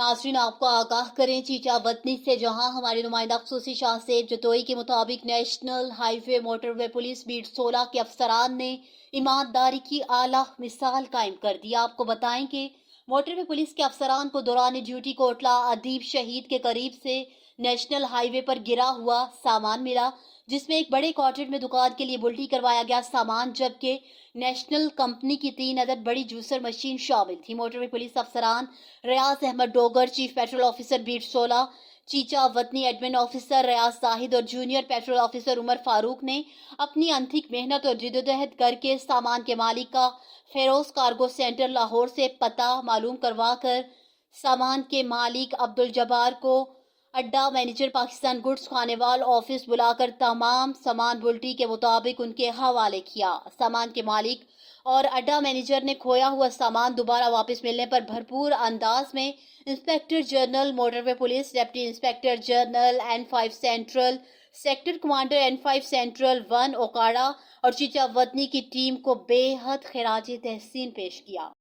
नाज़रीन आपको आगाह करें चीचा वतनी से, जहां हमारे नुमाइंदा खसूसी शाह सेब जतोई के मुताबिक national highway motorway police beat 16 के अफसरान ने ईमानदारी की आला मिसाल कायम कर दी। आपको बताएं कि मोटरवे पुलिस के अफसरान को दौरान ड्यूटी कोटला अदीब शहीद के करीब से नेशनल हाईवे पर गिरा हुआ सामान मिला, जिसमें एक बड़े क्वार्टर में दुकान के लिए बुल्टी करवाया गया सामान, जबकि नेशनल कंपनी की 3 अदद बड़ी जूसर मशीन शामिल थी। मोटरवे पुलिस अफसरान Riaz Ahmad Dogar, chief patrol officer beat 16, Chicha Watni admin officer Riaz Zahid और junior patrol officer Umar Farooq ने अपनी अनथिक मेहनत और जिद्दोजहद करके सामान के मालिक का फेरोज कार्गो सेंटर लाहौर से पता मालूम करवा कर सामान के मालिक अब्दुल जब्बार को अड्डा manager Pakistan goods Khanewal office बुलाकर तमाम सामान बुल्टी के मुताबिक उनके हवाले किया। सामान के मालिक और अड्डा मैनेजर ने खोया हुआ सामान दोबारा वापस मिलने पर भरपूर अंदाज में inspector general motorway police, deputy inspector general N5 central, sector commander N5 central 1 Okara और चीचा वतनी की टीम को बेहद खिराज तहसीन पेश किया।